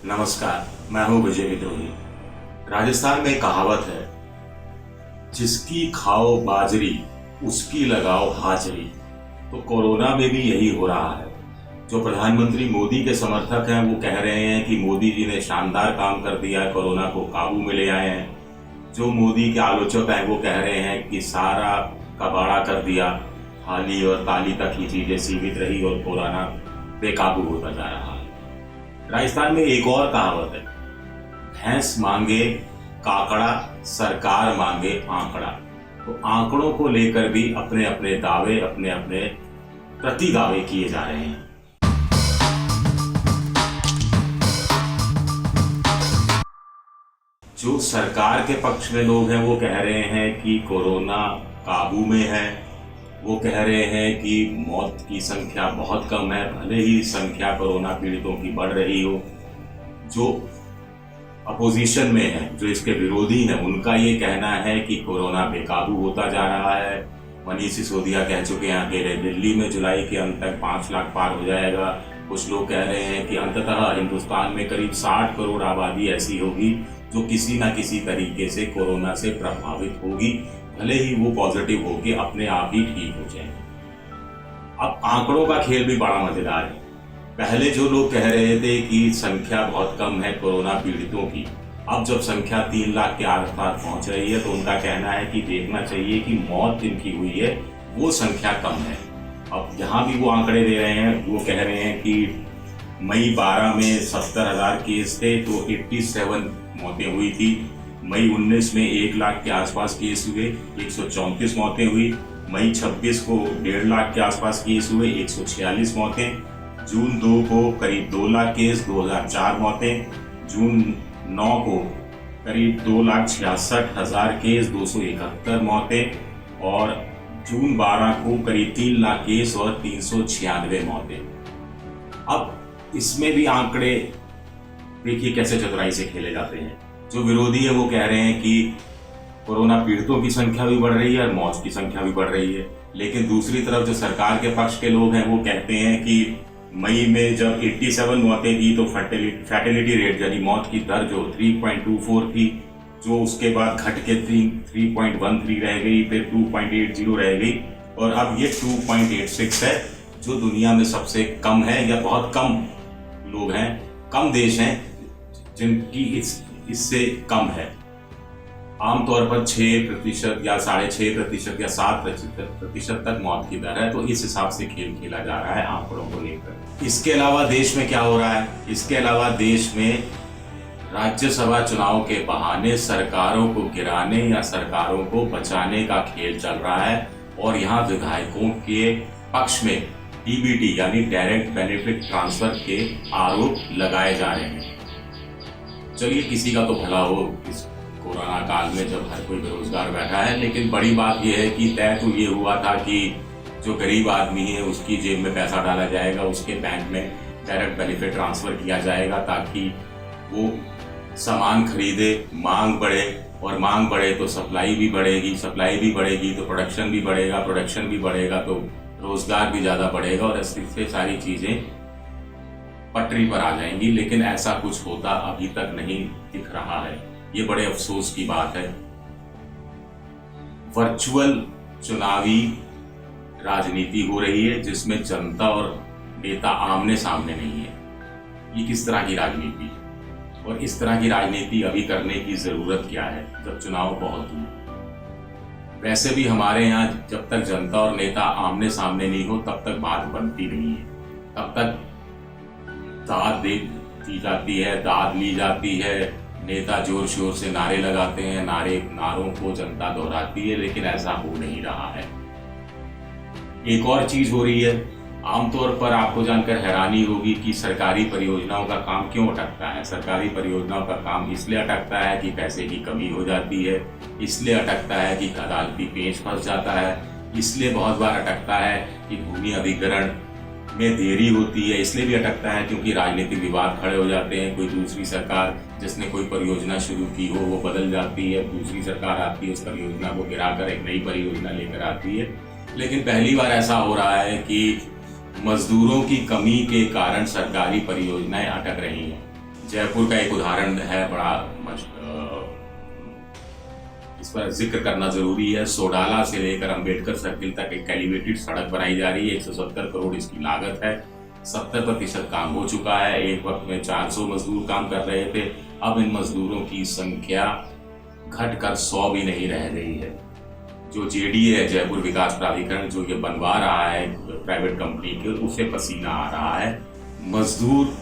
नमस्कार, मैं हूं विजय विद्रोही। राजस्थान में कहावत है, जिसकी खाओ बाजरी उसकी लगाओ हाजरी। तो कोरोना में भी यही हो रहा है। जो प्रधानमंत्री मोदी के समर्थक हैं वो कह रहे हैं कि मोदी जी ने शानदार काम कर दिया, कोरोना को काबू में ले आए हैं। जो मोदी के आलोचक हैं वो कह रहे हैं कि सारा कबाड़ा कर दिया, थाली और ताली तक ही चीजें सीमित रही और कोरोना बेकाबू होता जा रहा है। राजस्थान में एक और कहावत है, भैंस मांगे काकड़ा सरकार मांगे आंकड़ा। तो आंकड़ों को लेकर भी अपने अपने दावे, अपने अपने प्रति दावे किए जा रहे हैं। जो सरकार के पक्ष में लोग हैं वो कह रहे हैं कि कोरोना काबू में है। वो कह रहे हैं कि मौत की संख्या बहुत कम है, भले ही संख्या कोरोना पीड़ितों की बढ़ रही हो। जो अपोजिशन में है, जो इसके विरोधी हैं, उनका ये कहना है कि कोरोना बेकाबू होता जा रहा है। मनीष सिसोदिया कह चुके हैं अकेले दिल्ली में जुलाई के अंत तक 5 लाख पार हो जाएगा। कुछ लोग कह रहे हैं कि अंततः हिंदुस्तान में करीब 60 करोड़ आबादी ऐसी होगी जो किसी न किसी तरीके से कोरोना से प्रभावित होगी, भले ही वो पॉजिटिव होके अपने आप ही ठीक हो जाए। अब आंकड़ों का खेल भी बड़ा मजेदार है। पहले जो लोग कह रहे थे कि संख्या बहुत कम है कोरोना पीड़ितों की, अब जब संख्या 3 लाख के आसपास पहुंच रही है तो उनका कहना है कि देखना चाहिए कि मौत जिनकी हुई है वो संख्या कम है। अब यहाँ भी वो आंकड़े दे रहे हैं। वो कह रहे हैं कि मई 12 में 70,000 केस थे तो 87 मौतें हुई थी। मई 19 में 1 लाख के आसपास केस हुए, 134 मौतें हुई। मई 26 को 1.5 लाख के आसपास केस हुए, 146 मौतें। जून 2 को करीब 2 लाख केस, 2004 मौतें। जून 9 को करीब 2,66,000 केस, 271 मौतें। और जून 12 को करीब 3 लाख केस और 396 मौतें। अब इसमें भी आंकड़े देखिए कैसे चतुराई से खेले जाते हैं। जो विरोधी है वो कह रहे हैं कि कोरोना पीड़ितों की संख्या भी बढ़ रही है और मौत की संख्या भी बढ़ रही है, लेकिन दूसरी तरफ जो सरकार के पक्ष के लोग हैं वो कहते हैं कि मई में जब 87 मौतें थी तो फैटेलिटी रेट यानी मौत की दर जो 3.24 थी, जो उसके बाद घट के 3.13 रह गई, फिर 2.80 रह गई और अब ये 2.86 है, जो दुनिया में सबसे कम है। या बहुत कम लोग हैं, कम देश हैं जिनकी इससे कम है। आमतौर पर 6% या 6.5% या 7% तक मौत की दर है। तो इस हिसाब से खेल खेला जा रहा है आंकड़ों को लेकर। इसके अलावा देश में क्या हो रहा है? इसके अलावा देश में राज्यसभा चुनाव के बहाने सरकारों को गिराने या सरकारों को बचाने का खेल चल रहा है और यहाँ विधायकों के पक्ष में डीबीटी यानी डायरेक्ट बेनिफिट ट्रांसफर के आरोप लगाए जा रहे हैं। चलिए किसी का तो भला हो इस कोरोना काल में जब हर कोई बेरोजगार बैठा है, लेकिन बड़ी बात यह है कि तय तो ये हुआ था कि जो गरीब आदमी है उसकी जेब में पैसा डाला जाएगा, उसके बैंक में डायरेक्ट बेनिफिट ट्रांसफर किया जाएगा ताकि वो सामान खरीदे, मांग बढ़े और मांग बढ़े तो सप्लाई भी बढ़ेगी, सप्लाई भी बढ़ेगी तो प्रोडक्शन भी बढ़ेगा, प्रोडक्शन भी बढ़ेगा तो रोजगार भी ज़्यादा बढ़ेगा और इससे सारी चीज़ें पटरी पर आ जाएंगी। लेकिन ऐसा कुछ होता अभी तक नहीं दिख रहा है। ये बड़े अफसोस की बात है। वर्चुअल चुनावी राजनीति हो रही है जिसमें जनता और नेता आमने सामने नहीं है। ये किस तरह की राजनीति है और इस तरह की राजनीति अभी करने की जरूरत क्या है जब चुनाव बहुत दूर? वैसे भी हमारे यहाँ जब तक जनता और नेता आमने सामने नहीं हो तब तक बात बनती नहीं है, तब तक दाद दी जाती है, दाद ली जाती है, नेता जोर शोर से नारे लगाते हैं, नारों को जनता दोहराती है, लेकिन ऐसा हो नहीं रहा है। एक और चीज हो रही है, आमतौर पर आपको जानकर हैरानी होगी कि सरकारी परियोजनाओं का काम क्यों अटकता है। सरकारी परियोजनाओं का काम इसलिए अटकता है कि पैसे की कमी हो जाती है, इसलिए अटकता है कि अदालती पेच फंस जाता है, इसलिए बहुत बार अटकता है कि भूमि अधिग्रहण में देरी होती है, इसलिए भी अटकता है क्योंकि राजनीतिक विवाद खड़े हो जाते हैं। कोई दूसरी सरकार जिसने कोई परियोजना शुरू की हो वो बदल जाती है, दूसरी सरकार आती है, उस परियोजना को गिराकर एक नई परियोजना लेकर आती है। लेकिन पहली बार ऐसा हो रहा है कि मजदूरों की कमी के कारण सरकारी परियोजनाएं अटक रही हैं। जयपुर का एक उदाहरण है बड़ा इस पर जिक्र करना जरूरी है। सोडाला से लेकर अंबेडकर सर्किल तक एक एलिवेटेड सड़क बनाई जा रही है। 170 करोड़ इसकी लागत है। 70% काम हो चुका है। एक वक्त में 400 मजदूर काम कर रहे थे, अब इन मजदूरों की संख्या घटकर 100 भी नहीं रह गई है। जो जेडीए है, जयपुर विकास प्राधिकरण, जो ये बनवा रहा है प्राइवेट कंपनी के, उसे पसीना आ रहा है। मजदूर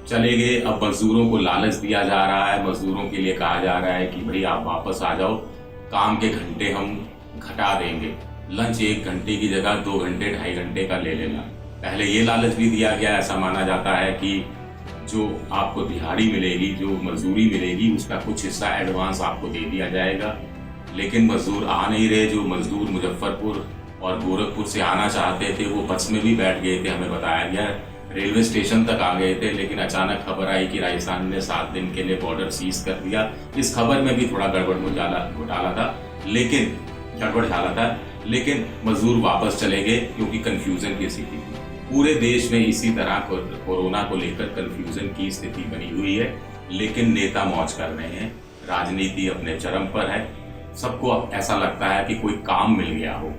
चले गए, अब मजदूरों को लालच दिया जा रहा है। मजदूरों के लिए कहा जा रहा है कि भाई आप वापस आ जाओ, काम के घंटे हम घटा देंगे, लंच 1 घंटे की जगह 2 घंटे 2.5 घंटे का ले लेना। पहले ये लालच भी दिया गया, ऐसा माना जाता है कि जो आपको दिहाड़ी मिलेगी, जो मजदूरी मिलेगी, उसका कुछ हिस्सा एडवांस आपको दे दिया जाएगा। लेकिन मजदूर आ नहीं रहे। जो मजदूर मुजफ्फरपुर और गोरखपुर से आना चाहते थे वो बस में भी बैठ गए थे, हमें बताया गया। रेलवे स्टेशन तक आ गए थे, लेकिन अचानक खबर आई कि राजस्थान ने 7 दिन के लिए बॉर्डर सीज कर दिया। इस खबर में भी थोड़ा गड़बड़ घोटाला था, लेकिन मजदूर वापस चले गए क्योंकि कंफ्यूजन की स्थिति थी। पूरे देश में इसी तरह कोरोना को लेकर कंफ्यूजन की स्थिति बनी हुई है, लेकिन नेता मौज कर रहे हैं। राजनीति अपने चरम पर है। सबको अब ऐसा लगता है कि कोई काम मिल गया हो,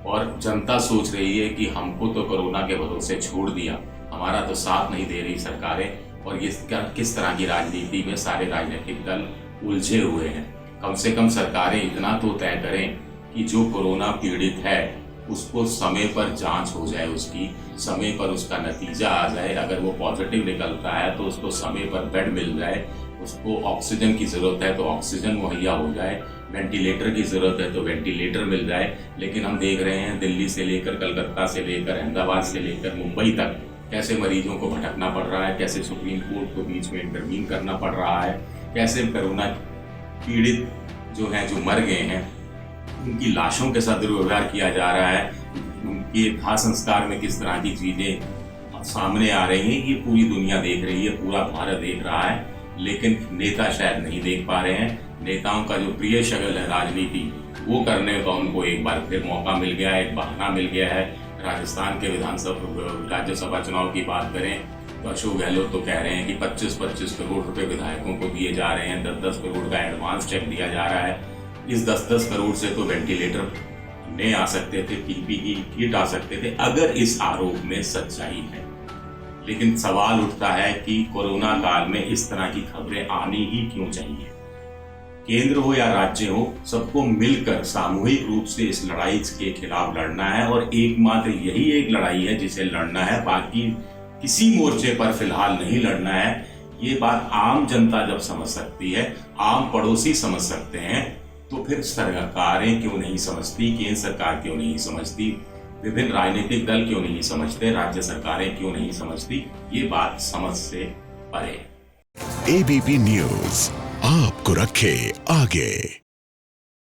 और जनता सोच रही है कि हमको तो कोरोना के भरोसे छोड़ दिया, हमारा तो साथ नहीं दे रही सरकारें। और ये किस तरह की राजनीति में सारे राजनीतिक दल उलझे हुए हैं। कम से कम सरकारें इतना तो तय करें कि जो कोरोना पीड़ित है उसको समय पर जांच हो जाए, उसकी समय पर उसका नतीजा आ जाए। अगर वो पॉजिटिव निकलता है तो उसको समय पर बेड मिल जाए, उसको ऑक्सीजन की ज़रूरत है तो ऑक्सीजन मुहैया हो जाए, वेंटिलेटर की ज़रूरत है तो वेंटिलेटर मिल जाए। लेकिन हम देख रहे हैं दिल्ली से लेकर कलकत्ता से लेकर अहमदाबाद से लेकर मुंबई तक कैसे मरीजों को भटकना पड़ रहा है, कैसे सुप्रीम कोर्ट को बीच में इंटरवीन करना पड़ रहा है, कैसे कोरोना पीड़ित जो हैं, जो मर गए हैं, उनकी लाशों के साथ दुर्व्यवहार किया जा रहा है, उनके दाह संस्कार में किस तरह की चीज़ें सामने आ रही हैं। ये पूरी दुनिया देख रही है, पूरा भारत देख रहा है, लेकिन नेता शायद नहीं देख पा रहे हैं। नेताओं का जो प्रिय शगल है राजनीति, वो करने का उनको एक बार फिर मौका मिल गया है, एक बहाना मिल गया है। राजस्थान के राज्यसभा चुनाव की बात करें तो अशोक गहलोत तो कह रहे हैं कि 25-25 करोड़ रुपए विधायकों को दिए जा रहे हैं, 10-10 करोड़ का एडवांस चेक दिया जा रहा है। इस 10-10 करोड़ से तो वेंटिलेटर नहीं आ सकते थे, पीपीई किट आ सकते थे, अगर इस आरोप में सच्चाई है। लेकिन सवाल उठता है कि कोरोना काल में इस तरह की खबरें आनी ही क्यों चाहिए। केंद्र हो या राज्य हो, सबको मिलकर सामूहिक रूप से इस लड़ाई के खिलाफ लड़ना है, और एकमात्र यही एक लड़ाई है जिसे लड़ना है। बाकी किसी मोर्चे पर फिलहाल नहीं लड़ना है। ये बात आम जनता जब समझ सकती है, आम पड़ोसी समझ सकते हैं, तो फिर सरकारें क्यों नहीं समझती, केंद्र सरकार क्यों नहीं समझती, विभिन्न राजनीतिक दल क्यों नहीं समझते, राज्य सरकारें क्यों नहीं समझती, ये बात समझ से परे। एबीपी न्यूज आपको रखे आगे।